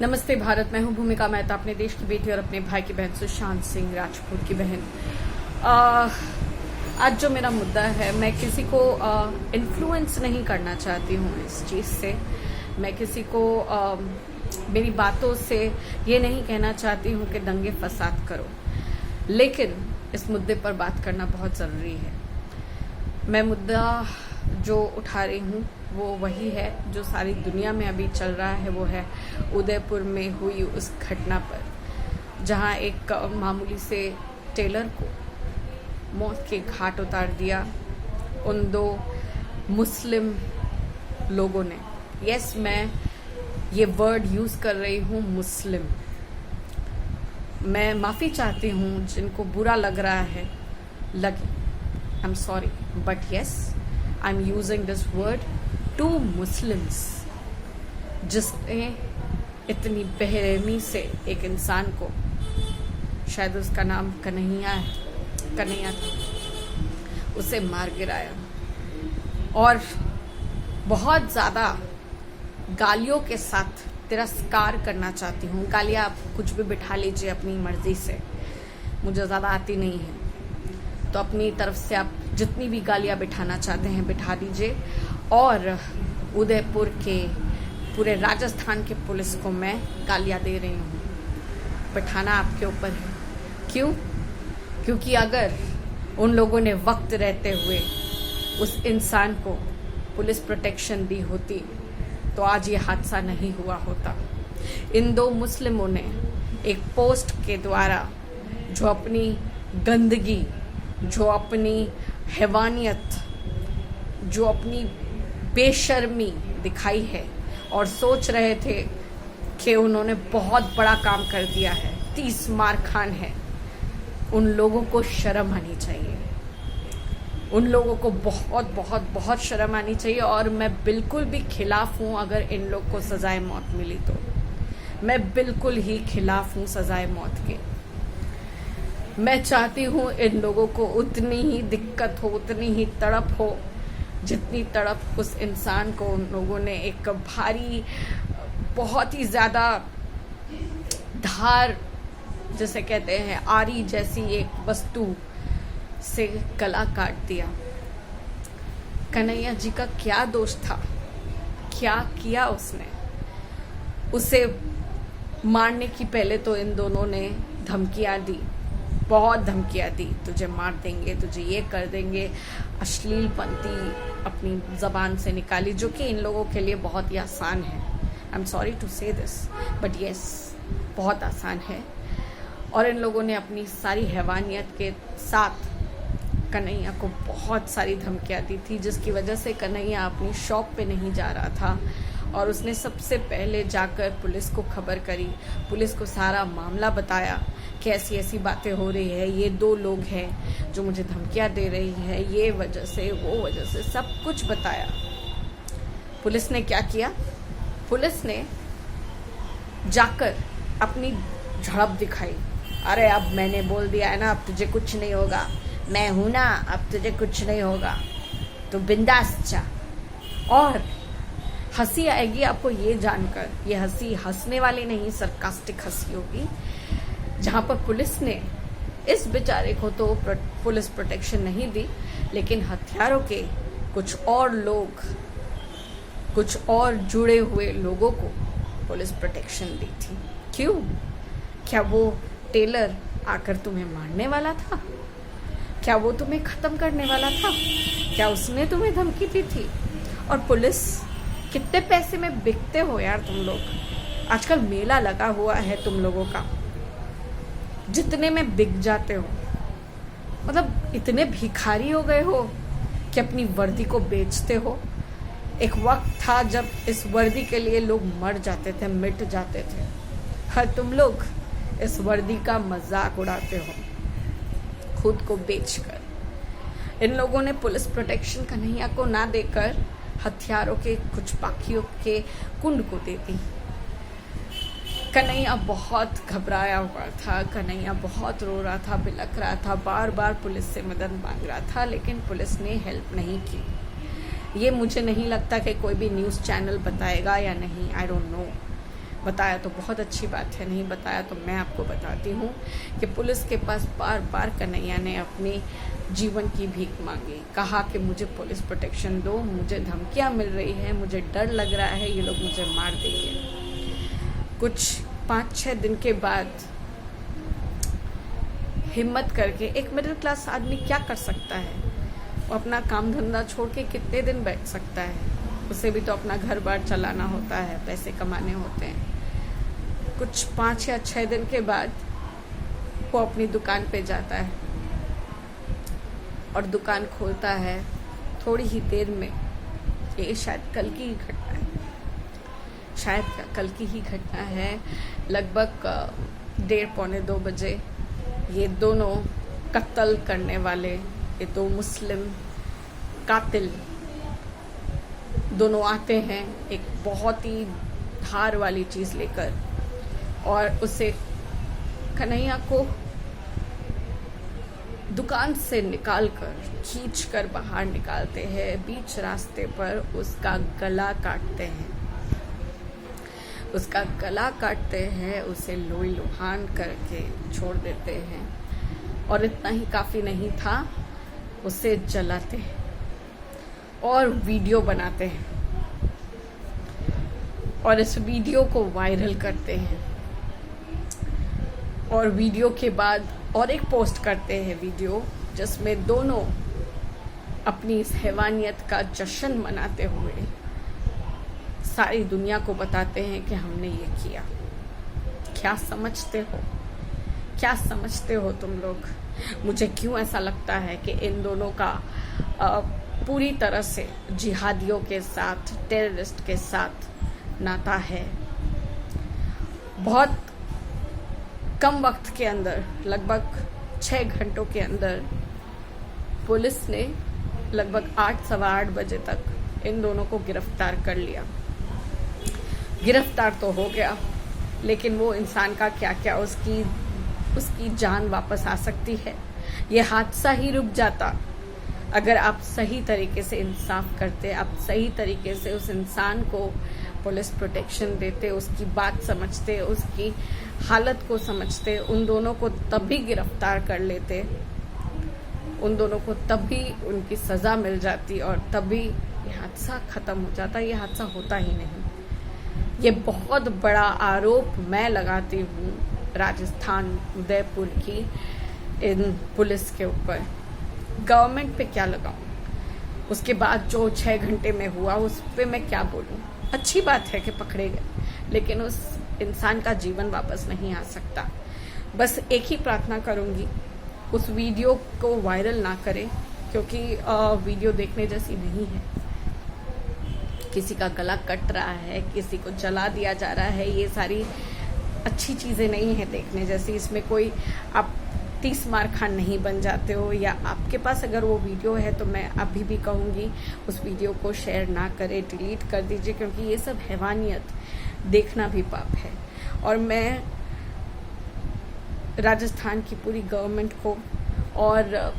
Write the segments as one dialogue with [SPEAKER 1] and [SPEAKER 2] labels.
[SPEAKER 1] नमस्ते भारत। मैं हूं भूमिका मेहता, अपने देश की बेटी और अपने भाई की बहन सुशांत सिंह राजपूत की बहन। आज जो मेरा मुद्दा है, मैं किसी को इन्फ्लुएंस नहीं करना चाहती हूं इस चीज़ से। मैं किसी को मेरी बातों से ये नहीं कहना चाहती हूं कि दंगे फसाद करो, लेकिन इस मुद्दे पर बात करना बहुत ज़रूरी है। मैं मुद्दा जो उठा रही हूँ वो वही है जो सारी दुनिया में अभी चल रहा है। वो है उदयपुर में हुई उस घटना पर, जहाँ एक मामूली से टेलर को मौत के घाट उतार दिया उन दो मुस्लिम लोगों ने। यस, मैं ये वर्ड यूज़ कर रही हूँ, मुस्लिम। मैं माफ़ी चाहती हूँ जिनको बुरा लग रहा है, लगे। I'm sorry, but yes, I'm using this word to Muslims, जिसने इतनी बेरहमी से एक इंसान को, शायद उसका नाम कन्हैया था, उसे मार गिराया। और बहुत ज़्यादा गालियों के साथ तिरस्कार करना चाहती हूँ। गालियाँ आप कुछ भी बिठा लीजिए अपनी मर्जी से, मुझे ज़्यादा आती नहीं है, तो अपनी तरफ से आप जितनी भी गालियाँ बिठाना चाहते हैं बिठा दीजिए। और उदयपुर के पूरे राजस्थान के पुलिस को मैं गालियाँ दे रही हूँ, बिठाना आपके ऊपर है। क्यों? क्योंकि अगर उन लोगों ने वक्त रहते हुए उस इंसान को पुलिस प्रोटेक्शन दी होती तो आज ये हादसा नहीं हुआ होता। इन दो मुस्लिमों ने एक पोस्ट के द्वारा जो अपनी गंदगी, जो अपनी हैवानियत, जो अपनी बेशर्मी दिखाई है और सोच रहे थे कि उन्होंने बहुत बड़ा काम कर दिया है, 30 मार खान है, उन लोगों को शर्म आनी चाहिए। उन लोगों को बहुत बहुत बहुत शर्म आनी चाहिए। और मैं बिल्कुल भी खिलाफ हूँ अगर इन लोग को सजाए मौत मिली तो। मैं बिल्कुल ही खिलाफ हूँ सजाए मौत के। मैं चाहती हूँ इन लोगों को उतनी ही दिक्कत हो, उतनी ही तड़प हो जितनी तड़प उस इंसान को उन लोगों ने एक भारी, बहुत ही ज़्यादा धार, जैसे कहते हैं आरी जैसी एक वस्तु से गला काट दिया। कन्हैया जी का क्या दोष था? क्या किया उसने? उसे मारने की पहले तो इन दोनों ने धमकियाँ दी, बहुत धमकियाँ दी, तुझे मार देंगे, तुझे ये कर देंगे। अश्लील पंक्ति अपनी ज़बान से निकाली, जो कि इन लोगों के लिए बहुत ही आसान है। आई एम सॉरी टू से दिस, बट येस, बहुत आसान है। और इन लोगों ने अपनी सारी हैवानियत के साथ कन्हैया को बहुत सारी धमकियाँ दी थी, जिसकी वजह से कन्हैया अपनी शॉप पे नहीं जा रहा था। और उसने सबसे पहले जाकर पुलिस को खबर करी, पुलिस को सारा मामला बताया कि ऐसी ऐसी बातें हो रही है, ये दो लोग हैं जो मुझे धमकियाँ दे रही हैं, ये वजह से वो वजह से, सब कुछ बताया। पुलिस ने क्या किया? पुलिस ने जाकर अपनी झड़प दिखाई। अरे अब मैंने बोल दिया है ना, अब तुझे कुछ नहीं होगा, मैं हूं ना, अब तुझे कुछ नहीं होगा, तो बिंदास जा। और हंसी आएगी आपको ये जानकर, ये हंसी हंसने वाली नहीं, सरकास्टिक हंसी होगी, जहाँ पर पुलिस ने इस बेचारे को तो पुलिस प्रोटेक्शन नहीं दी, लेकिन हथियारों के कुछ और लोग, कुछ और जुड़े हुए लोगों को पुलिस प्रोटेक्शन दी थी। क्यों? क्या वो टेलर आकर तुम्हें मारने वाला था? क्या वो तुम्हें ख़त्म करने वाला था? क्या उसने तुम्हें धमकी दी थी? और पुलिस, कितने पैसे में बिकते हो यार तुम लोग। आजकल मेला लगा हुआ है तुम लोगों का, जितने में बिक जाते हो। मतलब इतने भिखारी हो गए हो कि अपनी वर्दी को बेचते हो। एक वक्त था जब इस वर्दी के लिए लोग मर जाते थे, मिट जाते थे। हर तुम लोग इस वर्दी का मजाक उड़ाते हो खुद को बेचकर। इन लोगों ने पुलिस प्रोटेक्शन कन्हैया को ना देकर हथियारों के कुछ पाखियों के कुंड को दे दी। कन्हैया बहुत घबराया हुआ था, कन्हैया बहुत रो रहा था, बिलख रहा था, बार बार पुलिस से मदद मांग रहा था, लेकिन पुलिस ने हेल्प नहीं की। ये मुझे नहीं लगता कि कोई भी न्यूज़ चैनल बताएगा या नहीं, आई डोंट नो। बताया तो बहुत अच्छी बात है, नहीं बताया तो मैं आपको बताती हूँ कि पुलिस के पास बार बार कन्हैया ने अपनी जीवन की भीख मांगी, कहा कि मुझे पुलिस प्रोटेक्शन दो, मुझे धमकियाँ मिल रही है, मुझे डर लग रहा है, ये लोग मुझे मार देंगे। कुछ 5-6 दिन के बाद हिम्मत करके एक मिडिल क्लास आदमी क्या कर सकता है? वो अपना काम धंधा छोड़ के कितने दिन बैठ सकता है? उसे भी तो अपना घर बार चलाना होता है, पैसे कमाने होते हैं। कुछ 5 या 6 दिन के बाद वो अपनी दुकान पे जाता है और दुकान खोलता है। थोड़ी ही देर में, ये शायद कल की ही घटना है, शायद कल की ही घटना है, लगभग 1:30-2 बजे ये दोनों कत्ल करने वाले, ये 2 मुस्लिम कातिल दोनों आते हैं एक बहुत ही धार वाली चीज़ लेकर, और उसे कन्हैया को दुकान से निकालकर खींचकर बाहर निकालते हैं। बीच रास्ते पर उसका गला काटते हैं, उसका गला काटते हैं, उसे लोई लुहान करके छोड़ देते हैं। और इतना ही काफ़ी नहीं था, उसे जलाते हैं और वीडियो बनाते हैं और इस वीडियो को वायरल करते हैं। और वीडियो के बाद और एक पोस्ट करते हैं वीडियो, जिसमें दोनों अपनी इस हैवानियत का जश्न मनाते हुए सारी दुनिया को बताते हैं कि हमने ये किया। क्या समझते हो, क्या समझते हो तुम लोग? मुझे क्यों ऐसा लगता है कि इन दोनों का पूरी तरह से जिहादियों के साथ, टेररिस्ट के साथ नाता है। बहुत कम वक्त के अंदर, लगभग 6 घंटों के अंदर, पुलिस ने लगभग 8-8:15 बजे तक इन दोनों को गिरफ्तार कर लिया। गिरफ्तार तो हो गया, लेकिन वो इंसान का क्या क्या, उसकी जान वापस आ सकती है। ये हादसा ही रुक जाता अगर आप सही तरीके से इंसाफ करते, आप सही तरीके से उस इंसान को पुलिस प्रोटेक्शन देते, उसकी बात समझते, उसकी हालत को समझते, उन दोनों को तभी गिरफ्तार कर लेते, उन दोनों को तभी उनकी सज़ा मिल जाती और तभी ये हादसा ख़त्म हो जाता। ये हादसा होता ही नहीं। ये बहुत बड़ा आरोप मैं लगाती हूँ राजस्थान उदयपुर की इन पुलिस के ऊपर। गवर्नमेंट पे क्या लगाऊं? उसके बाद जो 6 घंटे में हुआ उस पे मैं क्या बोलूं? अच्छी बात है कि पकड़े गए, लेकिन उस इंसान का जीवन वापस नहीं आ सकता। बस एक ही प्रार्थना करूंगी, उस वीडियो को वायरल ना करें, क्योंकि वीडियो देखने जैसी नहीं है। किसी का गला कट रहा है, किसी को जला दिया जा रहा है, ये सारी अच्छी चीज़ें नहीं है देखने जैसी। इसमें कोई आप 30 मार खान नहीं बन जाते हो, या आपके पास अगर वो वीडियो है तो मैं अभी भी कहूँगी उस वीडियो को शेयर ना करें, डिलीट कर दीजिए, क्योंकि ये सब हैवानियत देखना भी पाप है। और मैं राजस्थान की पूरी गवर्नमेंट को और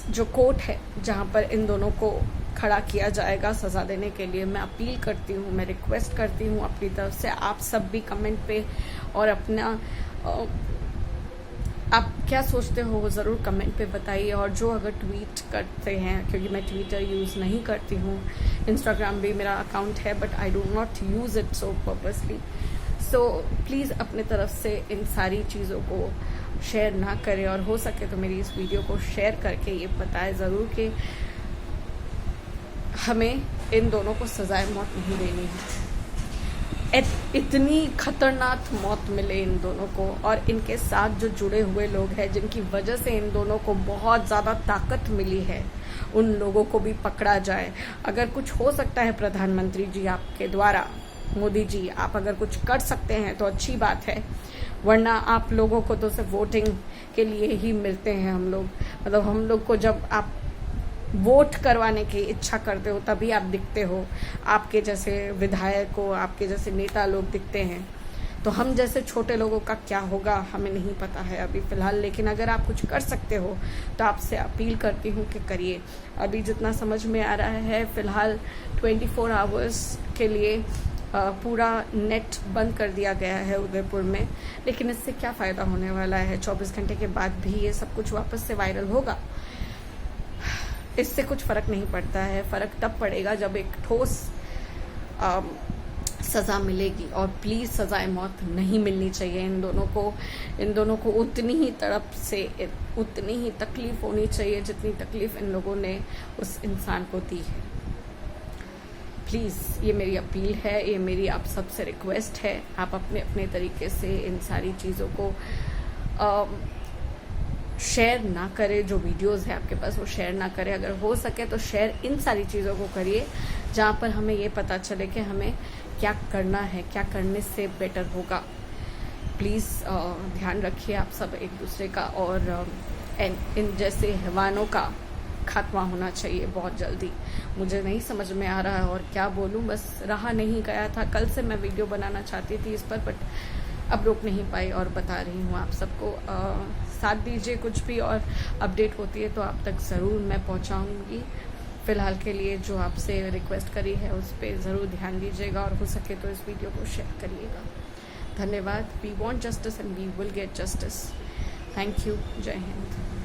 [SPEAKER 1] जो कोर्ट है जहाँ पर इन दोनों को खड़ा किया जाएगा सज़ा देने के लिए, मैं अपील करती हूँ, मैं रिक्वेस्ट करती हूँ अपनी तरफ से। आप सब भी कमेंट पे और अपना आप क्या सोचते हो वो ज़रूर कमेंट पे बताइए। और जो अगर ट्वीट करते हैं, क्योंकि मैं ट्विटर यूज़ नहीं करती हूँ, इंस्टाग्राम भी मेरा अकाउंट है but I do not use it so purposely, so please अपने तरफ से इन सारी चीज़ों को शेयर ना करें, और हो सके तो मेरी इस वीडियो को शेयर करके ये बताएं ज़रूर कि हमें इन दोनों को सजाए मौत नहीं देनी है। इतनी खतरनाक मौत मिले इन दोनों को, और इनके साथ जो जुड़े हुए लोग हैं जिनकी वजह से इन दोनों को बहुत ज़्यादा ताकत मिली है, उन लोगों को भी पकड़ा जाए। अगर कुछ हो सकता है प्रधानमंत्री जी आपके द्वारा, मोदी जी आप अगर कुछ कर सकते हैं तो अच्छी बात है, वरना आप लोगों को तो सिर्फ वोटिंग के लिए ही मिलते हैं हम लोग। मतलब हम लोग को जब आप वोट करवाने की इच्छा करते हो तभी आप दिखते हो, आपके जैसे विधायक को, आपके जैसे नेता लोग दिखते हैं। तो हम जैसे छोटे लोगों का क्या होगा हमें नहीं पता है अभी फ़िलहाल, लेकिन अगर आप कुछ कर सकते हो तो आपसे अपील करती हूँ कि करिए। अभी जितना समझ में आ रहा है फ़िलहाल 24 आवर्स के लिए पूरा नेट बंद कर दिया गया है उदयपुर में, लेकिन इससे क्या फ़ायदा होने वाला है? 24 घंटे के बाद भी ये सब कुछ वापस से वायरल होगा, इससे कुछ फ़र्क नहीं पड़ता है। फ़र्क तब पड़ेगा जब एक ठोस सज़ा मिलेगी, और प्लीज़ सज़ाए मौत नहीं मिलनी चाहिए इन दोनों को उतनी ही तड़प से, उतनी ही तकलीफ़ होनी चाहिए जितनी तकलीफ़ इन लोगों ने उस इंसान को दी है। प्लीज़, ये मेरी अपील है, ये मेरी आप सबसे रिक्वेस्ट है, आप अपने अपने तरीके से इन सारी चीज़ों को शेयर ना करें। जो वीडियोस है आपके पास वो शेयर ना करें, अगर हो सके तो शेयर इन सारी चीज़ों को करिए जहाँ पर हमें ये पता चले कि हमें क्या करना है, क्या करने से बेटर होगा। प्लीज़ ध्यान रखिए आप सब एक दूसरे का, और इन जैसे हैवानों का खात्मा होना चाहिए बहुत जल्दी। मुझे नहीं समझ में आ रहा है और क्या बोलूं, बस रहा नहीं गया था। कल से मैं वीडियो बनाना चाहती थी इस पर, बट अब रोक नहीं पाई और बता रही हूँ आप सबको। साथ दीजिए, कुछ भी और अपडेट होती है तो आप तक ज़रूर मैं पहुँचाऊँगी। फ़िलहाल के लिए जो आपसे रिक्वेस्ट करी है उस पर ज़रूर ध्यान दीजिएगा, और हो सके तो इस वीडियो को शेयर करिएगा। धन्यवाद। We want justice and we will get justice. Thank you. जय हिंद।